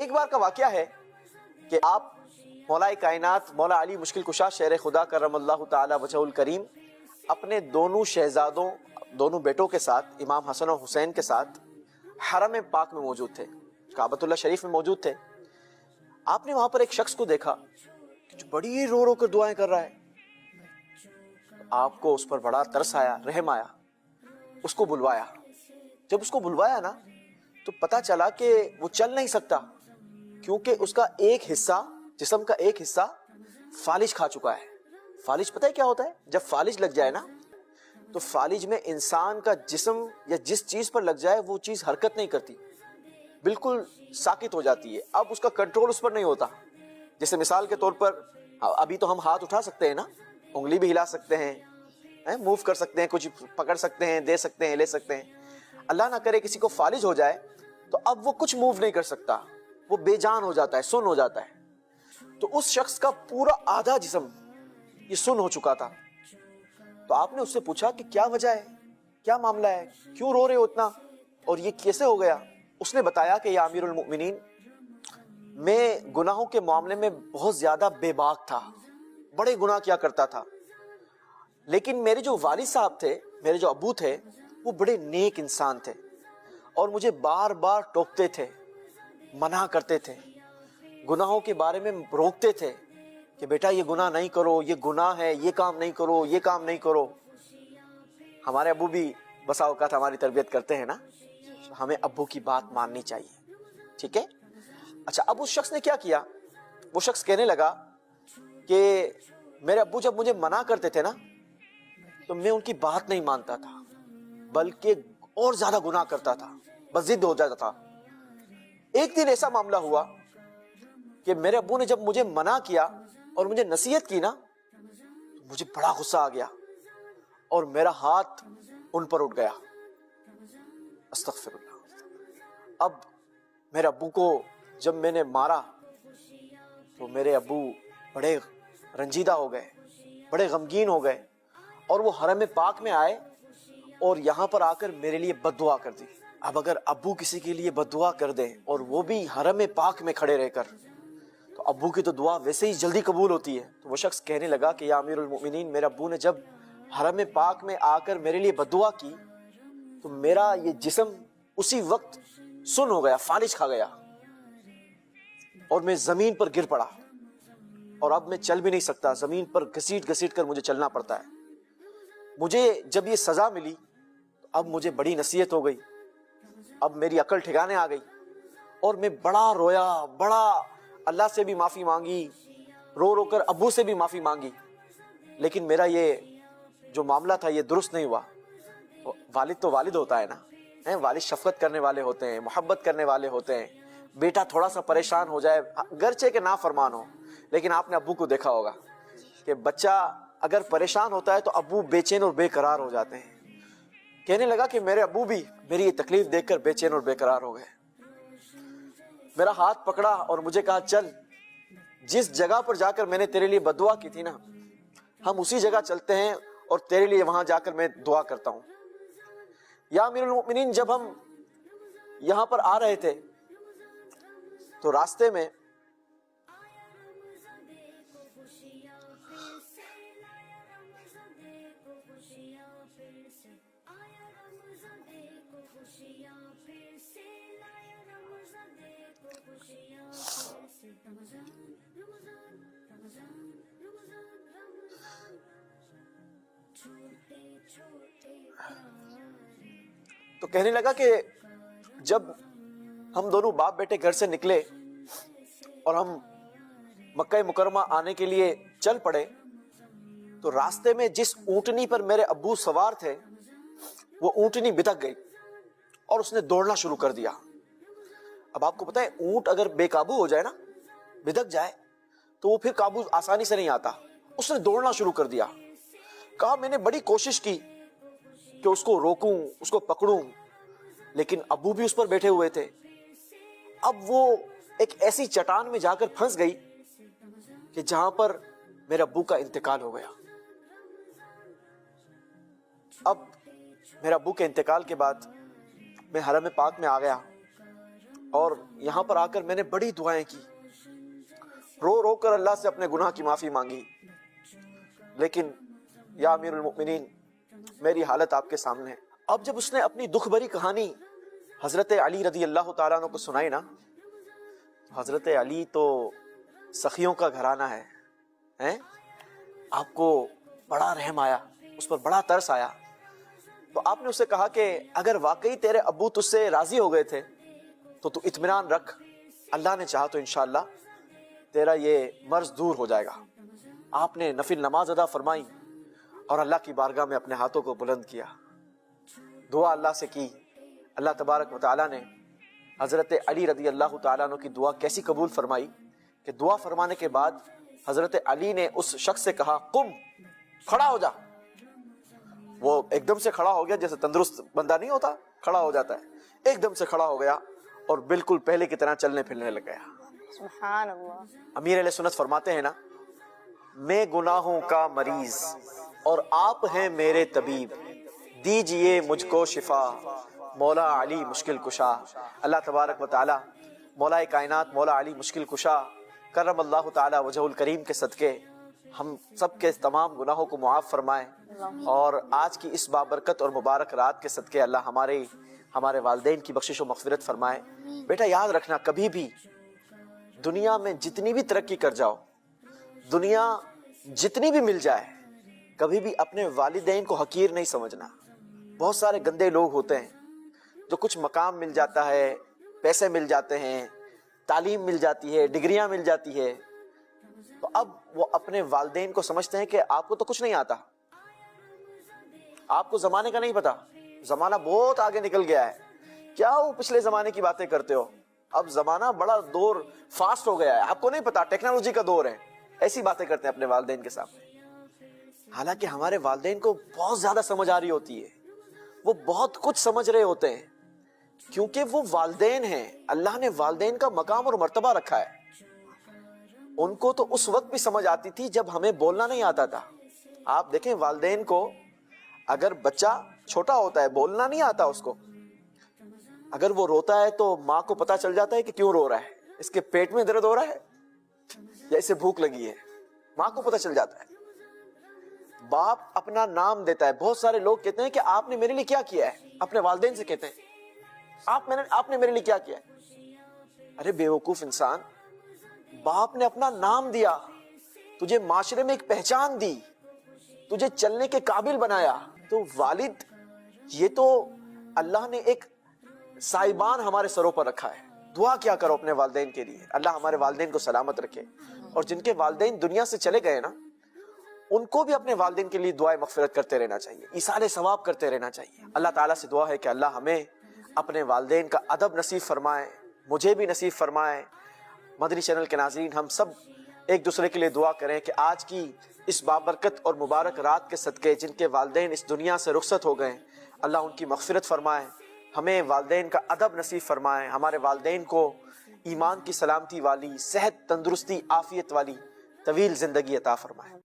ایک بار کا واقعہ ہے کہ آپ مولا کائنات مولا علی مشکل کشا شیر خدا کرم اللہ تعالی وجہہ الکریم اپنے دونوں شہزادوں دونوں بیٹوں کے ساتھ امام حسن و حسین کے ساتھ حرم پاک میں موجود تھے، کعبۃ اللہ شریف میں موجود تھے۔ آپ نے وہاں پر ایک شخص کو دیکھا کہ جو بڑی رو رو کر دعائیں کر رہا ہے۔ آپ کو اس پر بڑا ترس آیا، رحم آیا، اس کو بلوایا۔ جب اس کو بلوایا نا تو پتا چلا کہ وہ چل نہیں سکتا، کیونکہ اس کا ایک حصہ، جسم کا ایک حصہ فالج کھا چکا ہے۔ فالج پتہ ہے کیا ہوتا ہے؟ جب فالج لگ جائے نا تو فالج میں انسان کا جسم یا جس چیز پر لگ جائے وہ چیز حرکت نہیں کرتی، بالکل ساکت ہو جاتی ہے۔ اب اس کا کنٹرول اس پر نہیں ہوتا۔ جیسے مثال کے طور پر ابھی تو ہم ہاتھ اٹھا سکتے ہیں نا، انگلی بھی ہلا سکتے ہیں، موو کر سکتے ہیں، کچھ پکڑ سکتے ہیں، دے سکتے ہیں، لے سکتے ہیں۔ اللہ نہ کرے کسی کو فالج ہو جائے تو اب وہ کچھ موو نہیں کر سکتا، وہ بے جان ہو جاتا ہے، سن ہو جاتا ہے۔ تو اس شخص کا پورا آدھا جسم یہ سن ہو چکا تھا۔ تو آپ نے اس سے پوچھا کہ کیا وجہ ہے، کیا معاملہ ہے، کیوں رو رہے ہو اتنا، اور یہ کیسے ہو گیا؟ اس نے بتایا کہ یا امیر المؤمنین، میں گناہوں کے معاملے میں بہت زیادہ بے باک تھا، بڑے گناہ کیا کرتا تھا، لیکن میرے جو والد صاحب تھے، میرے جو ابو تھے، وہ بڑے نیک انسان تھے اور مجھے بار بار ٹوکتے تھے، منع کرتے تھے، گناہوں کے بارے میں روکتے تھے کہ بیٹا یہ گناہ نہیں کرو، یہ گناہ ہے، یہ کام نہیں کرو، یہ کام نہیں کرو۔ ہمارے ابو بھی بسا اوقات ہماری تربیت کرتے ہیں نا، ہمیں ابو کی بات ماننی چاہیے، ٹھیک ہے؟ اچھا، اب اس شخص نے کیا کیا؟ وہ شخص کہنے لگا کہ میرے ابو جب مجھے منع کرتے تھے نا تو میں ان کی بات نہیں مانتا تھا، بلکہ اور زیادہ گناہ کرتا تھا، بس ضد ہو جاتا تھا۔ ایک دن ایسا معاملہ ہوا کہ میرے ابو نے جب مجھے منع کیا اور مجھے نصیحت کی نا، مجھے بڑا غصہ آ گیا اور میرا ہاتھ ان پر اٹھ گیا، استغفر اللہ۔ اب میرے ابو کو جب میں نے مارا تو میرے ابو بڑے رنجیدہ ہو گئے، بڑے غمگین ہو گئے، اور وہ حرم پاک میں آئے اور یہاں پر آ کر میرے لیے بد دعا کر دی۔ اب اگر ابو کسی کے لیے بد دعا کر دیں اور وہ بھی حرم پاک میں کھڑے رہ کر، تو ابو کی تو دعا ویسے ہی جلدی قبول ہوتی ہے۔ تو وہ شخص کہنے لگا کہ یا امیر المؤمنین، میرے ابو نے جب حرم پاک میں آ کر میرے لیے بد دعا کی تو میرا یہ جسم اسی وقت سن ہو گیا، فالج کھا گیا، اور میں زمین پر گر پڑا، اور اب میں چل بھی نہیں سکتا، زمین پر گھسیٹ گھسیٹ کر مجھے چلنا پڑتا ہے۔ مجھے جب یہ سزا ملی تو اب مجھے بڑی نصیحت ہو گئی، اب میری عقل ٹھکانے آ گئی، اور میں بڑا رویا، بڑا اللہ سے بھی معافی مانگی، رو رو کر ابو سے بھی معافی مانگی، لیکن میرا یہ جو معاملہ تھا یہ درست نہیں ہوا۔ والد تو والد ہوتا ہے نا، والد شفقت کرنے والے ہوتے ہیں، محبت کرنے والے ہوتے ہیں۔ بیٹا تھوڑا سا پریشان ہو جائے، گرچہ کہ نافرمان ہو، لیکن آپ نے ابو کو دیکھا ہوگا کہ بچہ اگر پریشان ہوتا ہے تو ابو بے چین اور بے قرار ہو جاتے ہیں۔ کہنے لگا کہ میرے ابو بھی میری یہ تکلیف دیکھ کر بے چین اور بے قرار ہو گئے۔ میرا ہاتھ پکڑا اور مجھے کہا چل، جس جگہ پر جا کر میں نے تیرے لیے بد دعا کی تھی نا، ہم اسی جگہ چلتے ہیں اور تیرے لیے وہاں جا کر میں دعا کرتا ہوں۔ یا امیر المؤمنین، جب ہم یہاں پر آ رہے تھے تو راستے میں تو کہنے لگا کہ جب ہم دونوں باپ بیٹے گھر سے نکلے اور ہم مکہ مکرمہ آنے کے لیے چل پڑے تو راستے میں جس اونٹنی پر میرے ابو سوار تھے وہ اونٹنی بتک گئی اور اس نے دوڑنا شروع کر دیا۔ اب آپ کو پتا ہے اونٹ اگر بے قابو ہو جائے نا، بتک جائے، تو وہ پھر قابو آسانی سے نہیں آتا۔ اس نے دوڑنا شروع کر دیا۔ کہا میں نے بڑی کوشش کی کہ اس کو روکوں، اس کو پکڑوں، لیکن ابو بھی اس پر بیٹھے ہوئے تھے۔ اب وہ ایک ایسی چٹان میں جا کر پھنس گئی کہ جہاں پر میرے ابو کا انتقال ہو گیا۔ اب میرے ابو کے انتقال کے بعد میں حرم پاک میں آ گیا اور یہاں پر آ کر میں نے بڑی دعائیں کی، رو رو کر اللہ سے اپنے گناہ کی معافی مانگی، لیکن یا امیر المؤمنین میری حالت آپ کے سامنے ہے۔ اب جب اس نے اپنی دکھ بھری کہانی حضرت علی رضی اللہ تعالیٰ عنہ کو سنائی نا، حضرت علی تو سخیوں کا گھرانہ ہے، آپ کو بڑا رحم آیا، اس پر بڑا ترس آیا، تو آپ نے اسے کہا کہ اگر واقعی تیرے ابو تجھ سے راضی ہو گئے تھے تو اطمینان رکھ، اللہ نے چاہا تو انشاءاللہ تیرا یہ مرض دور ہو جائے گا۔ آپ نے نفل نماز ادا فرمائی اور اللہ کی بارگاہ میں اپنے ہاتھوں کو بلند کیا، دعا اللہ سے کی۔ اللہ تبارک و تعالیٰ نے حضرت علی رضی اللہ تعالیٰ عنہ کی دعا کیسی قبول فرمائی کہ دعا فرمانے کے بعد حضرت علی نے اس شخص سے کہا قم، کھڑا ہو جا۔ وہ ایک دم سے کھڑا ہو گیا، جیسے تندرست بندہ نہیں ہوتا کھڑا ہو جاتا ہے، ایک دم سے کھڑا ہو گیا اور بالکل پہلے کی طرح چلنے پھرنے لگ گیا۔ سبحان اللہ۔ امیر علیہ سنت فرماتے ہیں نا، میں گناہوں کا مریض اور آپ ہیں میرے طبیب، دیجئے مجھ کو شفا، مولا علی مشکل کشا۔ اللہ تبارک و تعالی مولا کائنات مولا علی مشکل کشا کرم اللہ تعالی وجہ الکریم کے صدقے ہم سب کے تمام گناہوں کو معاف فرمائے، اور آج کی اس بابرکت اور مبارک رات کے صدقے اللہ ہمارے والدین کی بخشش و مغفرت فرمائے۔ بیٹا یاد رکھنا، کبھی بھی دنیا میں جتنی بھی ترقی کر جاؤ، دنیا جتنی بھی مل جائے، کبھی بھی اپنے والدین کو حقیر نہیں سمجھنا۔ بہت سارے گندے لوگ ہوتے ہیں جو کچھ مقام مل جاتا ہے، پیسے مل جاتے ہیں، تعلیم مل جاتی ہے، ڈگریاں مل جاتی ہے، تو اب وہ اپنے والدین کو سمجھتے ہیں کہ آپ کو تو کچھ نہیں آتا، آپ کو زمانے کا نہیں پتا، زمانہ بہت آگے نکل گیا ہے، کیا وہ پچھلے زمانے کی باتیں کرتے ہو، اب زمانہ بڑا دور فاسٹ ہو گیا ہے، آپ کو نہیں پتا، ٹیکنالوجی کا دور ہے۔ ایسی باتیں کرتے ہیں اپنے والدین کے سامنے، حالانکہ ہمارے والدین کو بہت زیادہ سمجھ آ رہی ہوتی ہے، وہ بہت کچھ سمجھ رہے ہوتے ہیں، کیونکہ وہ والدین ہیں، اللہ نے والدین کا مقام اور مرتبہ رکھا ہے۔ ان کو تو اس وقت بھی سمجھ آتی تھی جب ہمیں بولنا نہیں آتا تھا۔ آپ دیکھیں والدین کو، اگر بچہ چھوٹا ہوتا ہے بولنا نہیں آتا اس کو، اگر وہ روتا ہے تو ماں کو پتا چل جاتا ہے کہ کیوں رو رہا ہے، اس کے پیٹ میں درد ہو رہا ہے یا اسے بھوک لگی ہے، ماں کو پتا چل جاتا ہے۔ باپ اپنا نام دیتا ہے، بہت سارے لوگ کہتے ہیں کہ آپ نے میرے لیے کیا کیا ہے، اپنے والدین سے کہتے ہیں آپ نے میرے لیے کیا کیا ہے۔ ارے بے وقوف انسان، باپ نے اپنا نام دیا، تجھے معاشرے میں ایک پہچان دی، تجھے چلنے کے قابل بنایا، تو والد یہ تو اللہ نے ایک سائبان ہمارے سروں پر رکھا ہے۔ دعا کیا کرو اپنے والدین کے لیے، اللہ ہمارے والدین کو سلامت رکھے، اور جن کے والدین دنیا سے چلے گئے نا، ان کو بھی اپنے والدین کے لیے دعائیں مغفرت کرتے رہنا چاہیے، ایصال ثواب کرتے رہنا چاہیے۔ اللہ تعالیٰ سے دعا ہے کہ اللہ ہمیں اپنے والدین کا ادب نصیب فرمائے، مجھے بھی نصیب فرمائے۔ مدنی چینل کے ناظرین، ہم سب ایک دوسرے کے لیے دعا کریں کہ آج کی اس بابرکت اور مبارک رات کے صدقے جن کے والدین اس دنیا سے رخصت ہو گئے، اللہ ان کی مغفرت فرمائے، ہمیں والدین کا ادب نصیب فرمائے، ہمارے والدین کو ایمان کی سلامتی والی، صحت تندرستی عافیت والی طویل زندگی عطا فرمائے۔